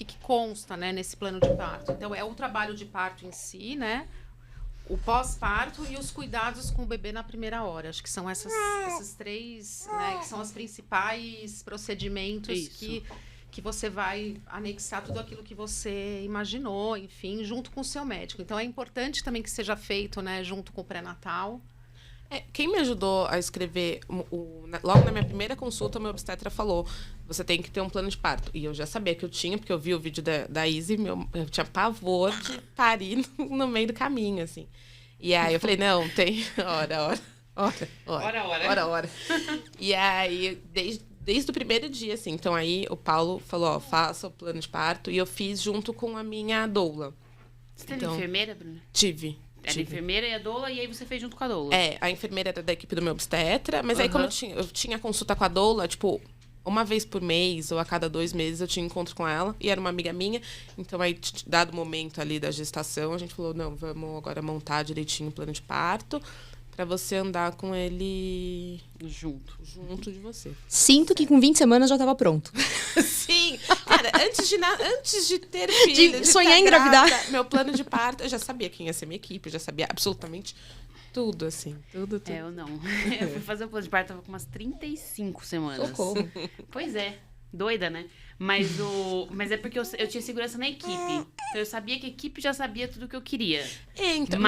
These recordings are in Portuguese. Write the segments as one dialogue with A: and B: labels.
A: que consta, né, nesse plano de parto. Então, é o trabalho de parto em si, né? O pós-parto e os cuidados com o bebê na primeira hora. Acho que são esses três, né, que são os principais procedimentos que você vai anexar tudo aquilo que você imaginou, enfim, junto com o seu médico. Então, é importante também que seja feito, né, junto com o pré-natal.
B: Quem me ajudou a escrever, logo na minha primeira consulta, o meu obstetra falou, você tem que ter um plano de parto. E eu já sabia que eu tinha, porque eu vi o vídeo da Izzy, eu tinha pavor de parir no meio do caminho, assim. E aí eu falei, não, tem hora. E aí, desde o primeiro dia, assim, então aí o Paulo falou, faça o plano de parto, e eu fiz junto com a minha doula.
C: Você teve enfermeira, Bruna?
B: Tive.
C: Era a enfermeira e a doula, e aí você fez junto com a doula?
B: A enfermeira era da equipe do meu obstetra, mas aí como eu tinha consulta com a doula, tipo, uma vez por mês ou a cada 2 meses eu tinha encontro com ela, e era uma amiga minha, então aí, dado o momento ali da gestação, a gente falou, não, vamos agora montar direitinho o plano de parto, pra você andar com ele junto de você.
D: Sinto que com 20 semanas já tava pronto.
B: Sim, cara, antes de ter filho,
D: de sonhar em engravidar.
B: Meu plano de parto, eu já sabia quem ia ser minha equipe, eu já sabia absolutamente tudo, assim, tudo.
C: Eu não. Eu fui fazer o plano de parto, tava com umas 35 semanas.
D: Socorro.
C: Pois é, doida, né? Mas é porque eu tinha segurança na equipe. Então eu sabia que a equipe já sabia tudo que eu queria.
B: Então,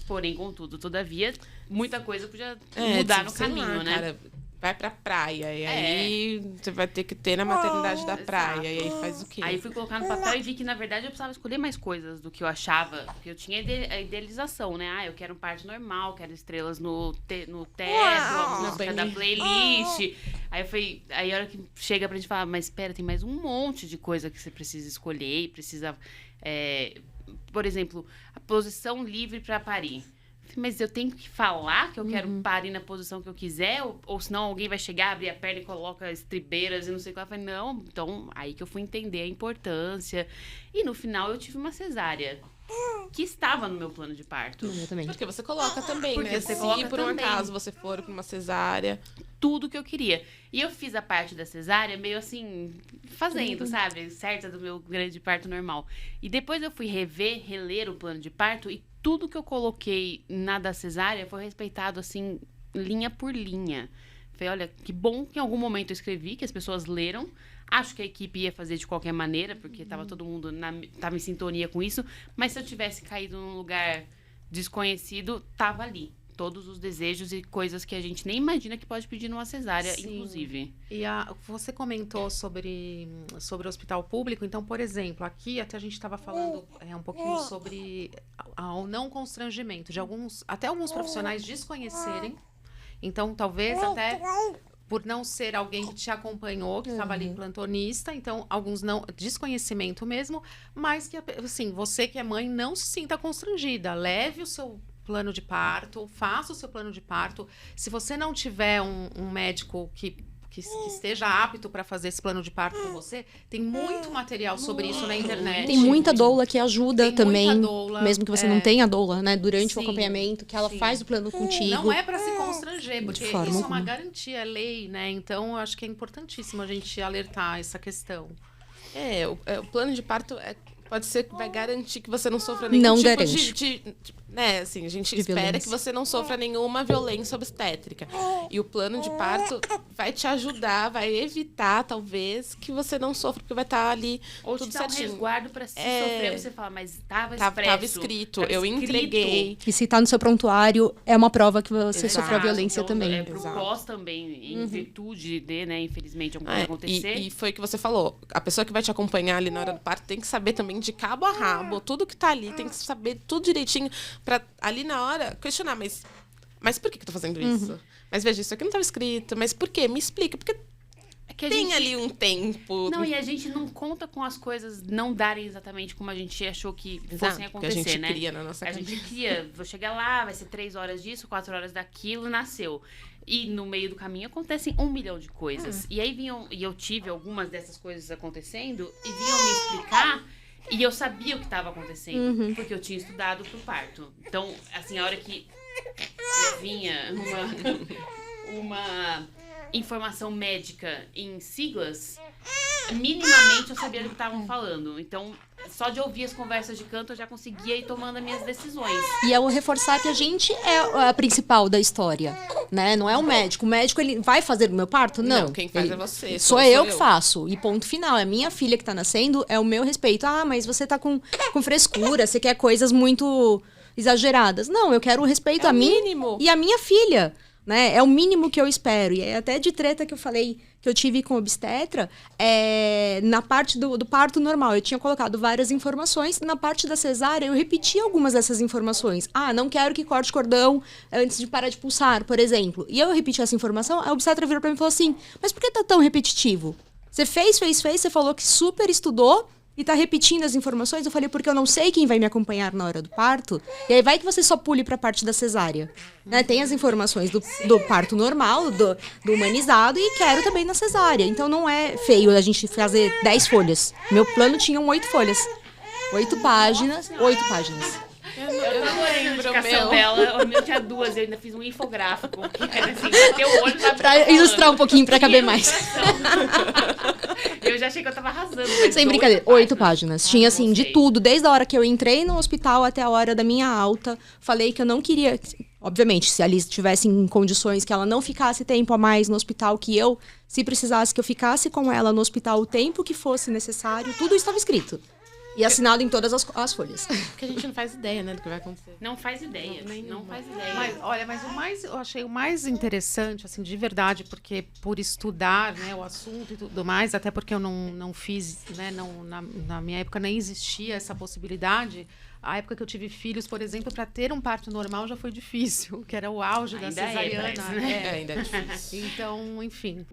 C: Porém, contudo, todavia, muita coisa podia mudar no caminho, né?
B: Cara, vai pra praia, e aí você vai ter que ter na maternidade da praia, e aí faz o quê?
C: Aí fui colocar no papel e vi que, na verdade, eu precisava escolher mais coisas do que eu achava. Porque eu tinha a idealização, né? Eu quero um parto normal, quero estrelas no teto, a música da playlist. Aí a hora que chega pra gente falar, mas espera, tem mais um monte de coisa que você precisa escolher e precisa... por exemplo, a posição livre para parir. Mas eu tenho que falar que eu quero parir na posição que eu quiser? Ou senão alguém vai chegar, abrir a perna e coloca estribeiras e não sei o que. Eu falei, não. Então, aí que eu fui entender a importância. E no final, eu tive uma cesárea. Que estava no meu plano de parto.
D: Exatamente.
B: Porque você coloca também,
C: Porque
B: né?
C: você
B: Se
C: coloca
B: por um
C: também.
B: acaso você for pra uma cesárea...
C: Tudo que eu queria. E eu fiz a parte da cesárea meio assim, fazendo, sabe? Certa do meu grande parto normal. E depois eu fui reler o plano de parto e tudo que eu coloquei na da cesárea foi respeitado, assim, linha por linha. Falei, olha, que bom que em algum momento eu escrevi, que as pessoas leram. Acho que a equipe ia fazer de qualquer maneira, porque tava todo mundo tava em sintonia com isso. Mas se eu tivesse caído num lugar desconhecido, tava ali. Todos os desejos e coisas que a gente nem imagina que pode pedir numa cesárea, inclusive.
A: E você comentou sobre o hospital público. Então, por exemplo, aqui até a gente estava falando um pouquinho sobre o não constrangimento de alguns profissionais desconhecerem. Então, talvez até por não ser alguém que te acompanhou, que estava ali plantonista, então alguns não, desconhecimento mesmo, mas que assim, você que é mãe não se sinta constrangida, leve o seu plano de parto, faça o seu plano de parto. Se você não tiver um médico que esteja apto para fazer esse plano de parto com você, tem muito material sobre isso na internet.
D: Tem muita doula que ajuda
A: tem
D: também,
A: muita doula,
D: mesmo que você não tenha doula, né? Durante o
A: Sim,
D: acompanhamento, que ela faz o plano contigo.
A: Não é para se constranger, porque isso é uma
D: alguma.
A: garantia, é lei, né? Então, eu acho que é importantíssimo a gente alertar essa questão.
B: O plano de parto pode ser que vai garantir que você não sofra nenhum
D: Não
B: tipo
D: garante.
B: né, assim, a gente
D: De
B: espera
D: violência.
B: que você não sofra nenhuma violência obstétrica. E o plano de parto vai te ajudar, vai evitar, talvez, que você não sofra, porque vai estar ali
C: Ou
B: tudo
C: te dá um
B: certinho.
C: resguardo pra se sofrer, você fala, mas estava
B: Escrito, eu entreguei.
D: E se tá no seu prontuário, é uma prova que você
C: Exato.
D: sofreu violência
C: Então,
D: também.
C: Pro
B: Exato.
C: pós também, em virtude de, né, infelizmente, alguma coisa acontecer.
B: E foi o que você falou. A pessoa que vai te acompanhar ali na hora do parto tem que saber também de cabo a rabo, tudo que tá ali, tem que saber tudo direitinho pra ali na hora questionar, mas por que eu tô fazendo isso? Mas veja, isso aqui não estava escrito, mas por quê? Me explica, porque
C: que a
B: tem
C: gente...
B: ali um tempo.
C: Não, e a gente não conta com as coisas não darem exatamente como a gente achou que fossem acontecer,
B: que a gente
C: né?
B: cria na nossa
C: A gente cria, vou chegar lá, vai ser 3 horas disso, 4 horas daquilo, nasceu. E no meio do caminho acontecem 1 milhão de coisas. E aí eu tive algumas dessas coisas acontecendo e vinham me explicar. E eu sabia o que estava acontecendo, porque eu tinha estudado pro parto. Então, assim, a hora que vinha uma informação médica em siglas, minimamente eu sabia do que estavam falando. Então, só de ouvir as conversas de canto, eu já conseguia ir tomando as minhas decisões.
D: E é o reforçar que a gente é a principal da história, né? Não é o médico. O médico, ele vai fazer o meu parto? Não.
B: Quem faz é você.
D: Sou eu que faço. E ponto final. É minha filha que tá nascendo, é o meu respeito. Ah, mas você tá com frescura, você quer coisas muito exageradas. Não, eu quero o respeito a mim e a minha filha. Né? É o mínimo que eu espero. E é até de treta que eu falei que eu tive com o obstetra, na parte do parto normal. Eu tinha colocado várias informações. Na parte da cesárea, eu repeti algumas dessas informações. Ah, não quero que corte cordão antes de parar de pulsar, por exemplo. E eu repeti essa informação, a obstetra virou pra mim e falou assim, mas por que tá tão repetitivo? Você fez, você falou que super estudou, e tá repetindo as informações. Eu falei, porque eu não sei quem vai me acompanhar na hora do parto. E aí vai que você só pule pra parte da cesárea. Né? Tem as informações do parto normal, do humanizado, e quero também na cesárea. Então não é feio a gente fazer 10 folhas. Meu plano tinha 8 folhas. 8 páginas. 8 páginas.
C: Eu não lembro a indicação dela. O meu tinha 2, eu ainda fiz um infográfico. Que era assim, bater o olho
D: pra ilustrar um pouquinho, pra caber mais.
C: Eu já achei que eu tava arrasando.
D: Sem brincadeira, 8 páginas. Tinha, assim, de tudo. Desde a hora que eu entrei no hospital até a hora da minha alta. Falei que eu não queria... Obviamente, se a Alice estivesse em condições que ela não ficasse tempo a mais no hospital, que eu, se precisasse que eu ficasse com ela no hospital o tempo que fosse necessário, tudo estava escrito. E assinado em todas as folhas.
B: Porque a gente não faz ideia, né, do que vai acontecer.
C: Não faz ideia. Não faz ideia.
A: Mas, olha, eu achei o mais interessante, assim, de verdade, porque por estudar, né, o assunto e tudo mais, até porque eu não fiz, né, na minha época nem existia essa possibilidade. A época que eu tive filhos, por exemplo, para ter um parto normal já foi difícil, que era o auge da cesariana.
C: Né?
B: Ainda é difícil.
A: Então, enfim.